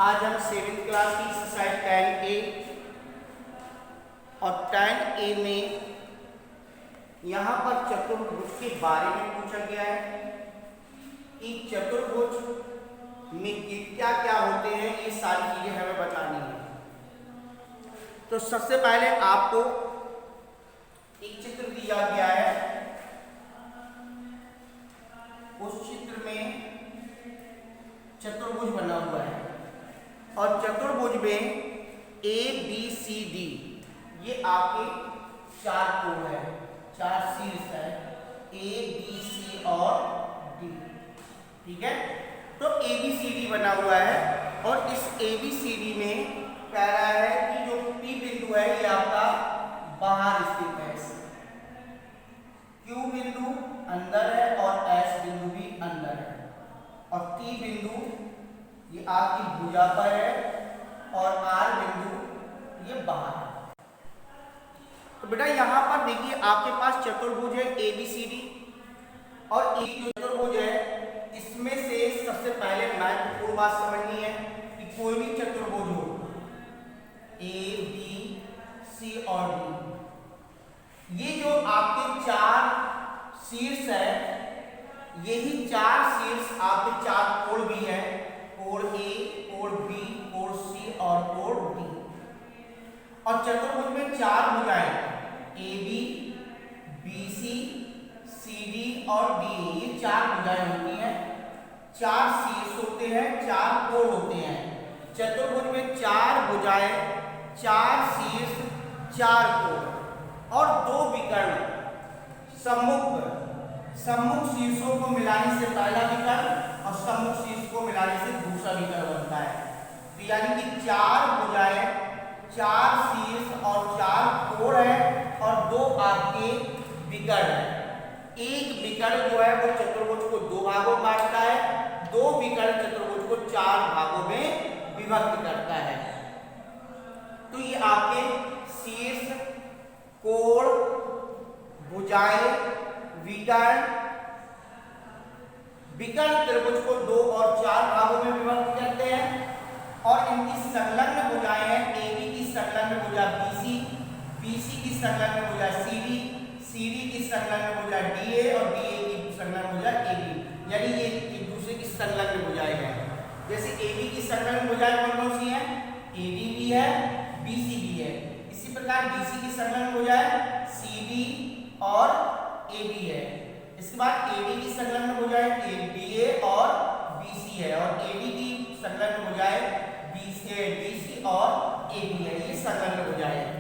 आज हम 7th class की एक्सरसाइज 10A और 10A में यहाँ पर चतुर्भुज के बारे में पूछा गया है कि चतुर्भुज में क्या क्या होते हैं, ये सारी चीजें हमें बतानी है। तो सबसे पहले आपको एक चित्र दिया गया है, उस चित्र में चतुर्भुज बना हुआ है और चतुर्भुज में ए बी सी डी ये आपके चार कोण है, चार शीर्ष है, ए बी सी और डी। ठीक है, तो ए बी सी डी बना हुआ है और इस ए बी सी डी में कह रहा है कि जो पी बिंदु है ये आपका बाहर स्थित है, क्यू बिंदु अंदर है और एस बिंदु भी अंदर है और टी बिंदु ये आपकी भुजा पर है और आर बिंदु ये बाहर है। तो बेटा यहाँ पर देखिए आपके पास चतुर्भुज है ए बी सी डी और एक जो चतुर्भुज है इसमें से सबसे पहले महत्वपूर्ण बात समझनी है कि कोई भी चतुर्भुज हो ए बी सी और डी, ये जो आपके चार शीर्ष है यही चार शीर्ष आपके चार कोण भी है, कोण ए, कोण बी, कोण सी और कोण डी। और चतुर्भुज में चार भुजाएं A B, B C, C D और डी, ये चार भुजाएं होती हैं, चार शीर्ष होते हैं, चार कोण होते हैं। चतुर्भुज में चार भुजाएं, चार शीर्ष, चार कोण और दो विकर्ण सम्मुख शीर्षों को मिलाने से पहला विकर्ण और सम्मुख शीर्ष को मिलाने से दूसरा विकर्ण बनता है। तो यानी कि चार भुजाएं, चार शीर्ष और चार कोण है और दो आपके विकर्ण है। एक विकर्ण जो है वो चतुर्भुज को दो भागों में बांटता है, दो विकर्ण चतुर्भुज को चार भागों में विभक्त करता है। तो ये आपके शीर्ष, कोण, भुजाएं, विकर्ण त्रिभुज को दो और चार भागों में विभक्त करते हैं और इनकी संलग्न भुजाएं हैं, ए बी की संलग्न भुजा बीसी, बीसी की संलग्न भुजा सीडी, सीडी की संलग्न भुजा डीए और डीए की संलग्न भुजा एबी, यानी ये एक दूसरे की संलग्न भुजाएं हैं। जैसे एबी की संलग्न भुजाएं कौन कौन सी हैं? एडी भी है, बीसी भी है। इसी प्रकार बीसी की संलग्न भुजाएं सीडी और एबी है। इसके बाद एडी की संलग्न भुजाएं डीए और बीसी है और एडी की संलग्न भुजाएं बीसी और एबी है, ये संलग्न भुजाएं हैं।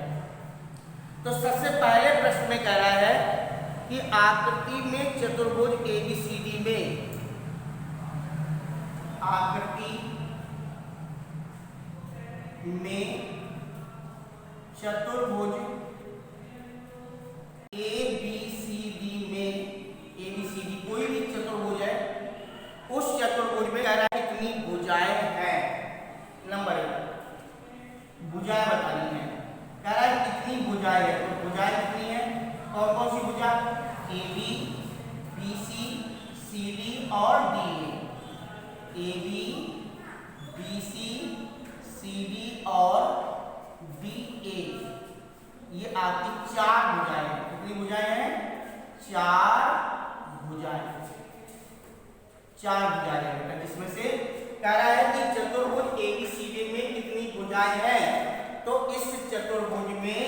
तो सबसे पहले प्रश्न में कह रहा है कि आकृति में चतुर्भुज एबीसीडी में, आकृति में चतुर्भुज एबीसीडी में, एबीसीडी कोई भी चतुर्भुज है, उस चतुर्भुज में कह रहा है कितनी भुजाएं हैं। नंबर 1 भुजाएं बतानी है, कह रहा है कितनी भुजाएं है। तो भुजाएं कितनी है, कौन कौन सी भुजा? A B, B C, C D और D A. A B, B C, C D और डी ए, ये आपकी चार भुजाएं हैं। कितनी भुजाएं हैं? चार भुजाएं, चार भुजाएं हैं, जिसमें से कह रहा है कि चतुर्भुज एबीसीडी में कितनी भुजाएं हैं। तो इस चतुर्भुज में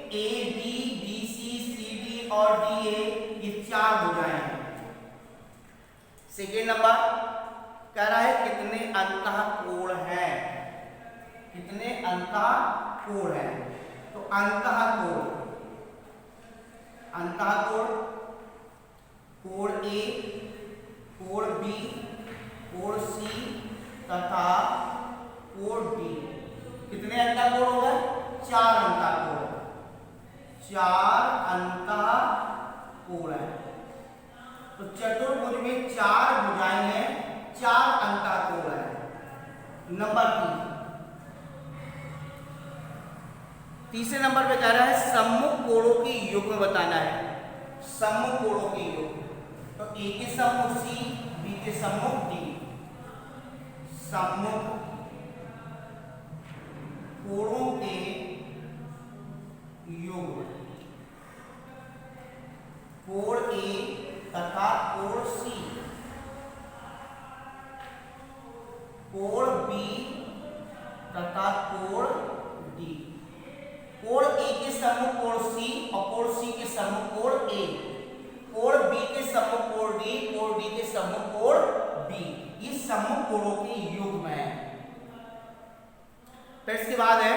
A B, B C, C D और डी ए, ये चार भुजाएं हैं। सेकेंड नंबर कह रहा है कितने अंतःकोण हैं, कितने अंतःकोण हैं। तो अंतःकोण, कोण ए, कोण बी, कोण सी तथा कोण डी, कितने अंतःकोण हो गए? चार अंतःकोण, चार अंतःकोण है। तो चतुर्भुज में चार भुजाएं हैं, चार अंतःकोण है। नंबर 3 तीसरे नंबर पे कह रहा है सम्मुख कोणों की युग्म बताना है। सम्मुख कोणों की युग्म, तो ए के सम्मुख सी, बी के सम्मुख डी, सम्मुख कोणों के योग, कोण ए तथा कोण सी, कोण बी तथा कोण डी। कोण ए के सम्मुख कोण सी और कोण सी के सम्मुख कोण ए, कोण बी के सम्मुख कोण डी, कोण डी के सम्मुख कोण बी, ये सम्मुख कोणों के युग्म है। फिर इसके बाद है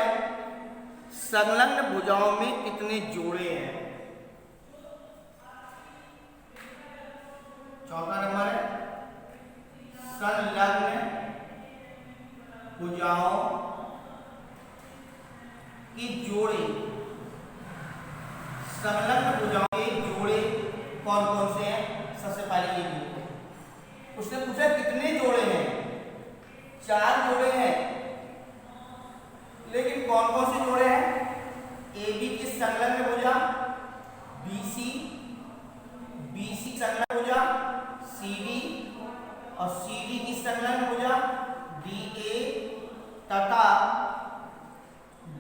संलग्न भुजाओं में कितने जोड़े हैं। चौथा नंबर है संलग्न भुजाओं की जोड़े, संलग्न भुजाओं के जोड़े कौन कौन से हैं। सबसे पहले ये देखो, उसने पूछा कितने जोड़े हैं, 4 जोड़े हैं, लेकिन कौन कौन से जोड़े हैं। ए बी की संलग्न भुजा, BC, BC संलग्न भुजा, CD और CD की संलग्न भुजा, DA तथा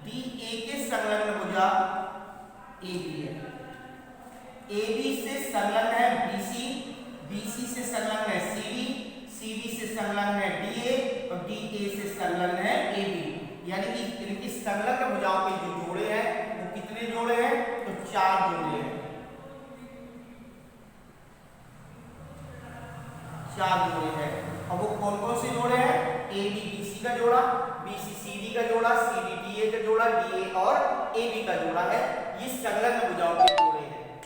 DA के संलग्न भुजा AB है। AB से संलग्न है BC, BC से संलग्न है CD, CD से संलग्न है DA और DA से संलग्न है AB। यानी कि इनकी संलग्न भुजाओं के जो जोड़े हैं वो कितने जोड़े हैं, तो 4 जोड़े हैं, 4 जोड़े हैं। और वो कौन कौन से जोड़े हैं, AB BC का जोड़ा, BC CD का जोड़ा, CD DA का जोड़ा, DA और AB का जोड़ा है। ये संलग्न भुजाओं के जोड़े हैं।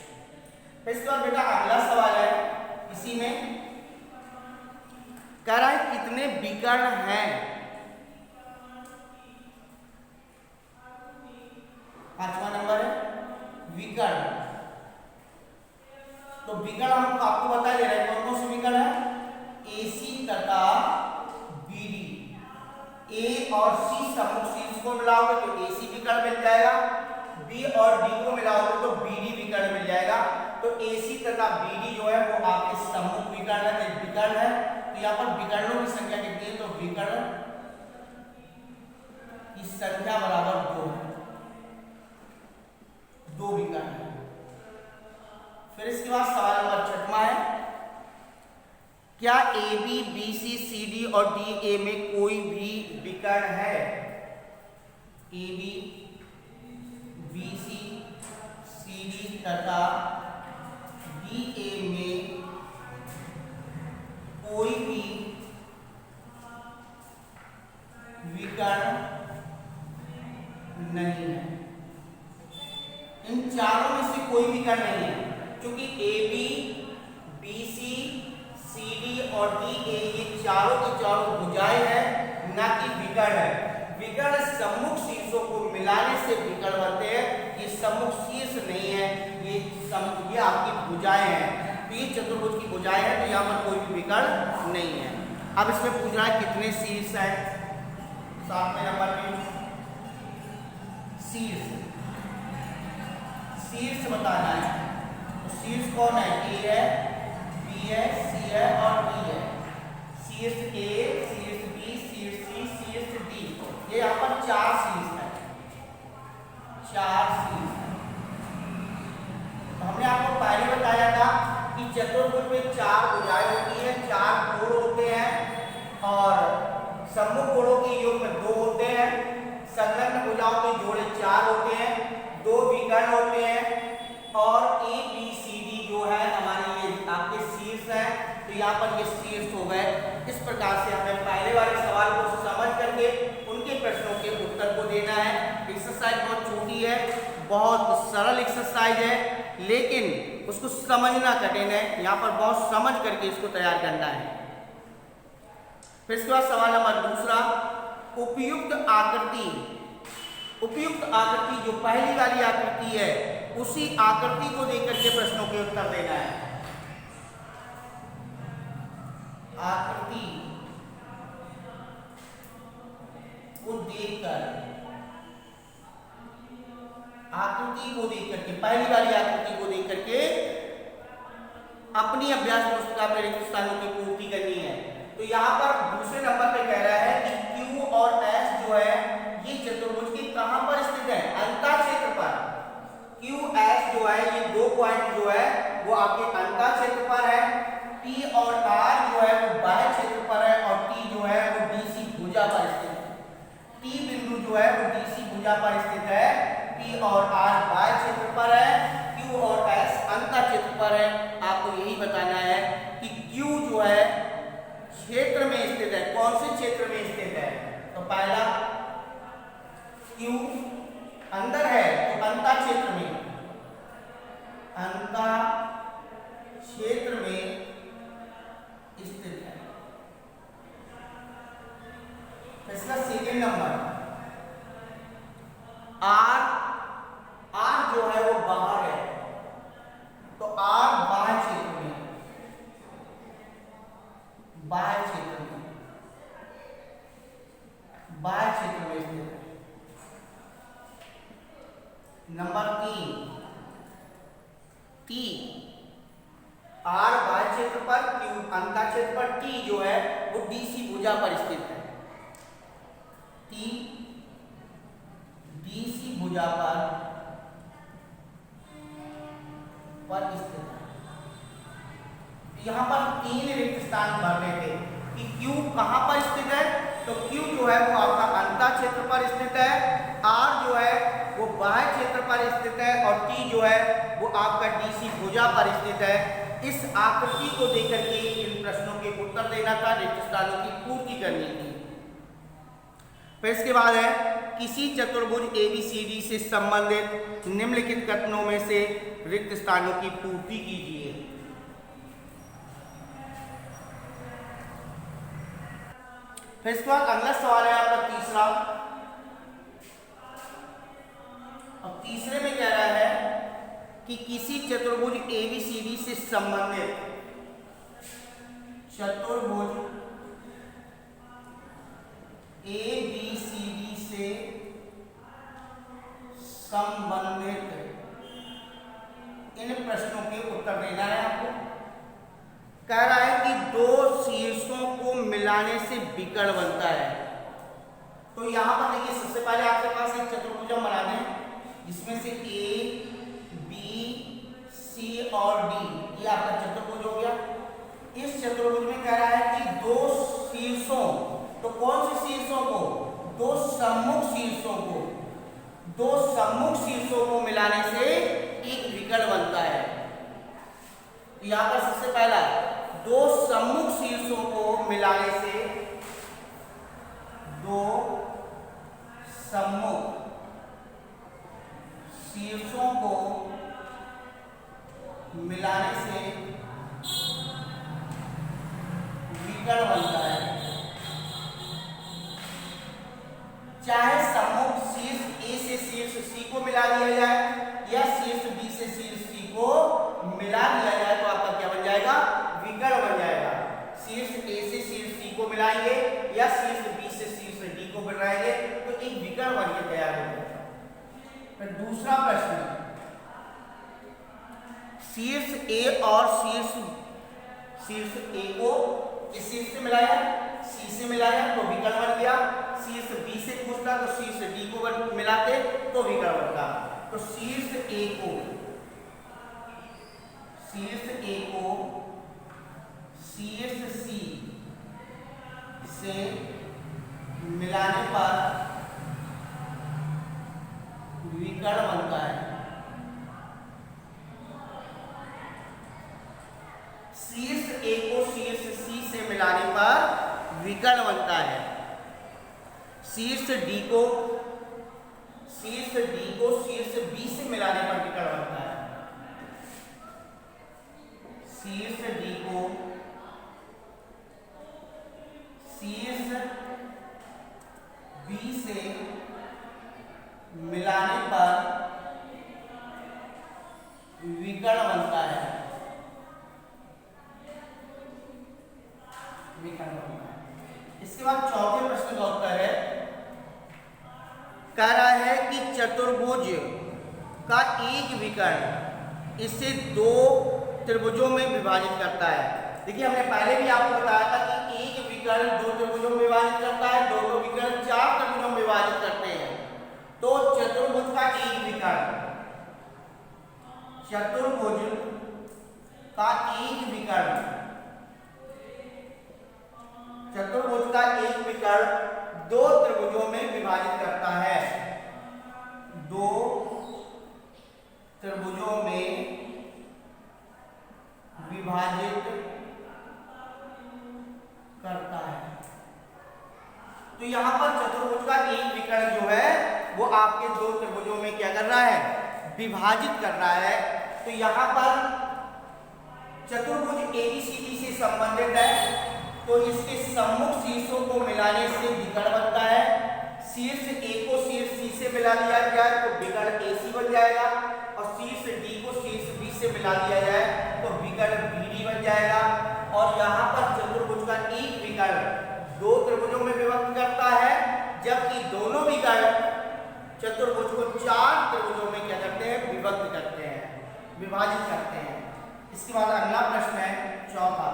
फिर इसके बाद बेटा अगला सवाल है, इसी में कह रहा है कितने विकर्ण हैं। 5वां नंबर है विकर्ण। तो विकर्ण हम आपको बता दे रहे हैं कौन कौन से विकर्ण है, AC तथा BD। A और C सम्मुख शीर्ष को मिलाओगे तो AC विकर्ण मिल जाएगा, B और D को मिलाओगे तो BD विकर्ण मिल जाएगा। तो AC तथा BD जो है वो आपके सम्मुख विकर्ण है। तो यहाँ पर विकर्णों की संख्या कितनी है, तो विकर्ण की संख्या बराबर 2 है, 2 विकर्ण है। फिर इसके बाद सवाल नंबर 6वां है, क्या AB BC CD और DA में कोई भी विकर्ण है। AB BC CD तथा DA में कोई भी विकर्ण नहीं है। इन चारों में से कोई विकर्ण नहीं है, क्योंकि AB BC CD और DA ये चारों की चारों भुजाएं हैं, ना कि विकर्ण है। विकर्ण सम्मुख शीर्षों को मिलाने से विकर्ण बनते हैं, ये सम्मुख शीर्ष नहीं है, ये आपकी भुजाएं हैं। तो ये चतुर्भुज की भुजाएं हैं, तो यहाँ पर कोई भी विकर्ण नहीं है। अब इसमें पूछ रहा है कितने शीर्ष हैं। 7वें नंबर में शीर्ष बताना है। तो शीर्ष कौन है, A है, B है, C है और D है। शीर्ष A, शीर्ष B, शीर्ष C, शीर्ष D, ये यहाँ पर 4 शीर्ष है, 4 शीर्ष है। तो हमने आपको पहले बताया था कि चतुर्भुज में 4 भुजाएं होती है, 4 कोण होते हैं और सम्मुख कोणों के योग में 2 होते हैं, संलग्न भुजाओं के जोड़े 4 होते हैं, 2 विकर्ण होते हैं और ABCD जो है हमारे ये आपके शीर्ष हैं। तो यहाँ पर ये शीर्ष हो गए। इस प्रकार से हमें पहले वाले सवाल को समझ करके उनके प्रश्नों के उत्तर को देना है। एक्सरसाइज बहुत छोटी है, बहुत सरल एक्सरसाइज है, लेकिन उसको समझना कठिन है। यहाँ पर बहुत समझ करके इसको तैयार करना है। फिर इसके बाद सवाल नंबर 2, उपयुक्त आकृति। उपयुक्त आकृति जो पहली वाली आकृति है, उसी आकृति को देकर के प्रश्नों के उत्तर देना है। आकृति को देखकर, आकृति को देख करके, पहली वाली आकृति को देख करके अपनी अभ्यास पुस्तिका में रिक्त स्थानों की पूर्ति करनी है। तो यहाँ पर दूसरे नंबर पे कह रहा है कि Q और S जो है ये चतुर्भुज के वो आपके अंतः क्षेत्र पर है, P और R जो है वो बाह्य क्षेत्र पर है और T जो है वो DC भुजा पर स्थित है। T बिंदु जो है वो DC भुजा पर स्थित है, P और R बाह्य क्षेत्र पर है, Q और S अंतः क्षेत्र पर है। आपको यही बताना है कि Q जो है क्षेत्र में स्थित है, कौन से क्षेत्र में स्थित है। तो पहला Q अंदर है तो अंतः क्षेत्र में, अंतः क्षेत्र में स्थित है। इसका सेकेंड नंबर R जो है वो बाहर है, तो R बाह्य क्षेत्र में, बाह्य क्षेत्र में, बाह्य क्षेत्र में स्थित है। नंबर 3 T, R बाह्य क्षेत्र पर, Q अंतः क्षेत्र पर, T जो है वो DC भुजा पर स्थित है। T DC भुजा पर स्थित है। यहाँ पर 3 रिक्त स्थान भरने थे कि Q कहाँ पर स्थित है। तो Q जो है वो आपका अंतः क्षेत्र पर स्थित है, R जो है वो बाह्य क्षेत्र पर स्थित है और T जो है वो आपका DC भुजा पर स्थित है। इस आकृति को देकर के इन प्रश्नों के उत्तर देना था, रिक्त स्थानों की पूर्ति करनी थी। फिर इसके बाद है किसी चतुर्भुज ABCD से संबंधित निम्नलिखित कथनों में से रिक्त स्थानों की पूर्ति कीजिए। फिर इसके बाद अगला सवाल है आपका तीसरा। अब तीसरे में कह रहा है कि किसी चतुर्भुज ABCD से संबंधित, चतुर्भुज ABCD से संबंधित इन प्रश्नों के उत्तर देना है आपको। कह रहा है कि दो शीर्षों को मिलाने से विकर्ण बनता है। तो यहां पर देखिए सबसे पहले आपके पास एक चतुर्भुज बना दें जिसमें से A, B, C और D ये आपका चतुर्भुज हो गया। इस चतुर्भुज में कह रहा है कि दो शीर्षों, तो कौन से शीर्षों को, दो सम्मुख शीर्षों को, दो सम्मुख शीर्षों को मिलाने से एक विकर्ण बनता है। तो यहां पर सबसे पहला दो सम्मुख शीर्षों को मिलाने से, दो सम्मुख शीर्षों को मिलाने से विकर्ण बनता है। चाहे सम्मुख शीर्ष A से शीर्ष C को मिला दिया जाए या शीर्ष B से शीर्ष C को मिला दिया जाए तो आपका क्या बन जाएगा, विकर्ण बन जाएगा। शीर्ष A से शीर्ष C को मिलाएंगे या शीर्ष B से शीर्ष D को मिलाएंगे तो एक विकर्ण बन के तैयार हो जाएगा। फिर दूसरा प्रश्न, शीर्ष A और शीर्ष A को इस शीर्ष से मिलाया, C से मिलाया तो विकर्ण बन गया। शीर्ष B से पूछता तो शीर्ष D को मिलाते तो विकर्ण बनता। तो शीर्ष A को शीर्ष C से मिलाने पर विकर्ण बनता है। शीर्ष A को शीर्ष C से मिलाने पर विकर्ण बनता है। शीर्ष D को शीर्ष B से मिलाने पर विकर्ण बनता है। शीर्ष D को शीर्ष B से मिलाने पर विकर्ण बनता है। इसके बाद चौथे प्रश्न का उत्तर है, कह रहा है कि चतुर्भुज का एक विकर्ण इसे दो त्रिभुजों में विभाजित करता है। देखिए हमने पहले भी आपको बताया था कि एक विकर्ण दो त्रिभुजों में विभाजित करता है, दो विकर्ण चार त्रिभुजों में विभाजित करते हैं। तो चतुर्भुज का एक विकर्ण, चतुर्भुज का एक विकर्ण, चतुर्भुज का एक विकर्ण दो त्रिभुजों में विभाजित करता है, दो त्रिभुजों में विभाजित करता है। तो यहां पर चतुर्भुज का एक विकर्ण जो है वो आपके दो त्रिभुजों में क्या कर रहा है, विभाजित कर रहा है। तो यहां पर चतुर्भुज एबीसीडी से संबंधित है, तो इसके सम्मुख शीर्षों को मिलाने से विकर्ण बनता है। शीर्ष ए को शीर्ष सी से मिला दिया जाए तो विकर्ण एसी बन जाएगा, और शीर्ष डी को शीर्ष बी से मिला दिया जाए तो विकर्ण बीडी बन जाएगा। और यहाँ पर चतुर्भुज का एक विकर्ण दो त्रिभुजों में विभक्त करता है, जबकि दोनों विकर्ण चतुर्भुज को चार त्रिभुजों में क्या करते हैं, विभक्त करते हैं, विभाजित करते हैं। इसके बाद अगला प्रश्न है चौथा।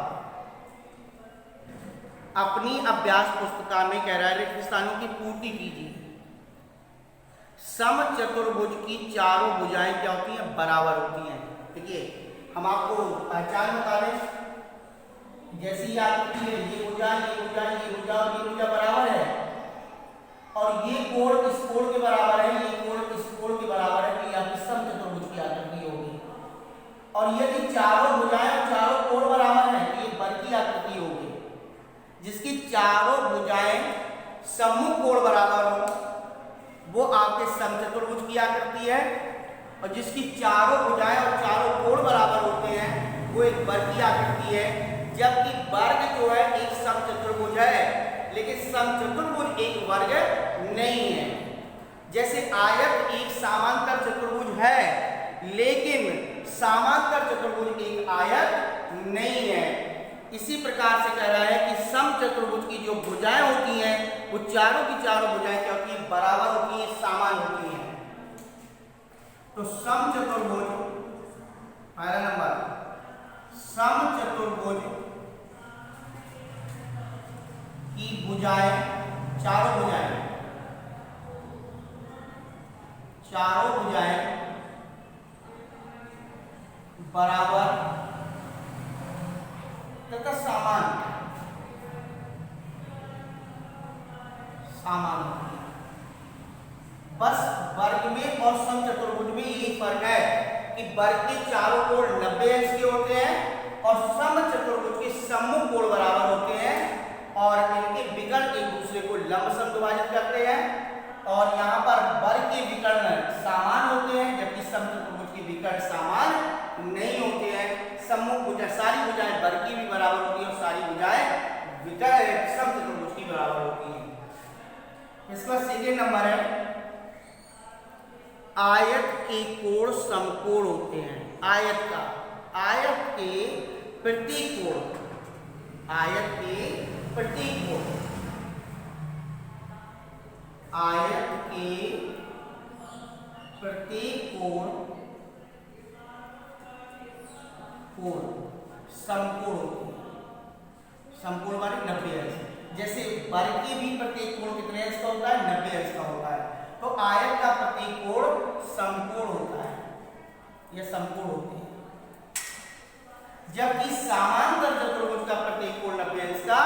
अपनी अभ्यास पुस्तिका में कह रहा है रिक्त स्थानों की पूर्ति कीजिए। सम चतुर्भुज की चारों भुजाएं क्या होती हैं, बराबर होती हैं। देखिए हम आपको पहचान बता दें, जैसी आकृति है ये भुजा ये भुजा ये भुजा और ये भुजा बराबर है, और ये कोण इस कोण के बराबर है, ये कोण इस कोण के बराबर है, तो ये आपकी सम चतुर्भुज की आकृति होगी। और यदि चारों भुजाएं और चारों कोण बराबर है तो ये वर्ग की आकृति होगी, जिसकी चारों भुजाएं सम्मुख कोण बराबर हो वो आपके समचतुर्भुज की आकृति है, और जिसकी चारों भुजाएं और चारों कोण बराबर होते हैं वो एक वर्ग की आकृति है। जबकि वर्ग जो है एक समचतुर्भुज है, लेकिन समचतुर्भुज एक वर्ग नहीं है। जैसे आयत एक समांतर चतुर्भुज है, लेकिन समांतर चतुर्भुज एक आयत नहीं है। इसी प्रकार से कह रहा है कि समचतुर्भुज की जो भुजाएं होती हैं वो चारों की चारों भुजाएं क्या होती हैं, बराबर होती हैं, समान होती हैं। तो समचतुर्भुज पहला नंबर, समचतुर्भुज की भुजाएं, चारों भुजाएं बराबर तथा समान होती है। बस वर्ग में और समचतुर्भुज में यही फर्क है कि वर्ग के चारों कोण 90 अंश के होते हैं और समचतुर्भुज के सम्मुख कोण बराबर होते हैं, और इनके विकर्ण एक दूसरे को लंब समद्विभाजित करते हैं। और यहाँ पर वर्ग के विकर्ण समान होते हैं, जबकि समचतुर्भुज के विकर्ण समान नहीं होते हैं। सम्मुख भुजा सारी भुजाएं वर्ग की भी बराबर होती है और सारी भुजाएं विकर्ण समचतुर्भुज की बराबर होती हैं। इसका सेकेंड नंबर है आयत के कोण समकोण होते हैं। आयत के प्रत्येक कोण, आयत के प्रत्येक कोण, आयत के प्रत्येक कोण समकोण होते हैं। समकोण माने 90 अंश। जैसे वर्ग के भी प्रत्येक कोण कितने अंश का होता है, 90 अंश का होता है। तो आयत का प्रत्येक कोण समकोण होता है, यह समकोण होते हैं। जबकि समांतर चतुर्भुज का प्रत्येक कोण 90 अंश का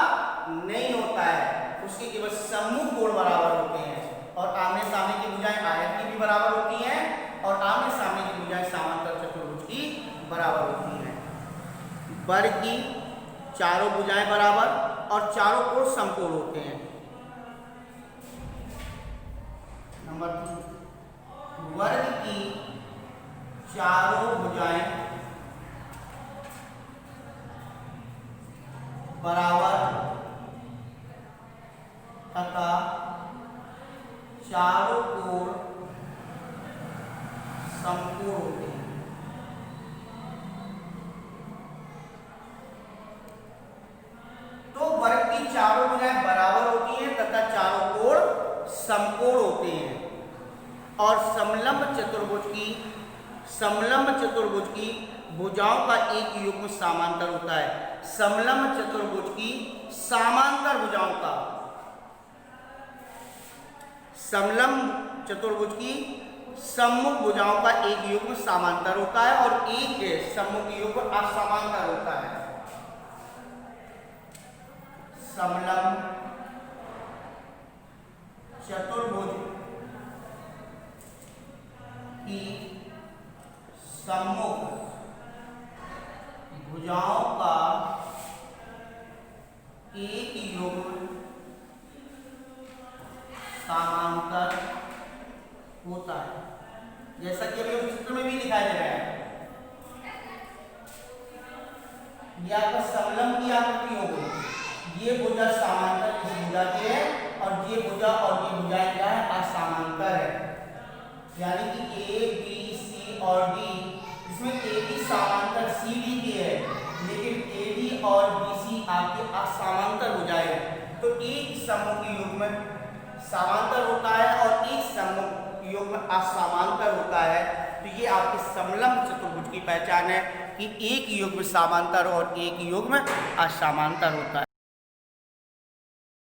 नहीं होता है, उसके केवल सम्मुख कोण बराबर होते हैं। और आमने सामने की भुजाएं आयत की भी बराबर होती हैं, और आमने सामने की भुजाएं समांतर चतुर्भुज की बराबर होती हैं। वर्ग की चारों भुजाएं बराबर और चारों कोण समकोण होते हैं। नंबर 2, वर्ग की चारों भुजाएं बराबर तथा चारों कोण समकोण होते हैं। तो वर्ग की चारों भुजाएं बराबर होती हैं तथा चारों कोण समकोण होते हैं। और समलंब चतुर्भुज की भुजाओं का एक युग्म समांतर होता है। समलंब चतुर्भुज की समांतर भुजाओं का, समलंब चतुर्भुज की सम्मुख भुजाओं का एक युग्म समांतर होता है और एक सम्मुख युग्म असमांतर होता है। समलंब चतुर्भुज की सम्मुख भुजाओं का एक युग्म समांतर होता है, जैसा कि अभी चित्र में भी दिखाई दे रहा है। ये आपका समलंब की आकृति हो गई, ये भुजा समांतर इस भुजा की है और ये भुजा और ये भुजा क्या है, असमांतर है। यानी कि ए बी सी और डी, इसमें ए बी समांतर सी डी की है, लेकिन ए डी और बी सी आपके असमांतर हो जाए तो एक सम्मुख युग्म समांतर होता है और एक सम्मुख युग्म असमांतर होता है। तो ये आपके समलंब चतुर्भुज की पहचान है कि एक युग्म समांतर और एक युग्म असमांतर होता है।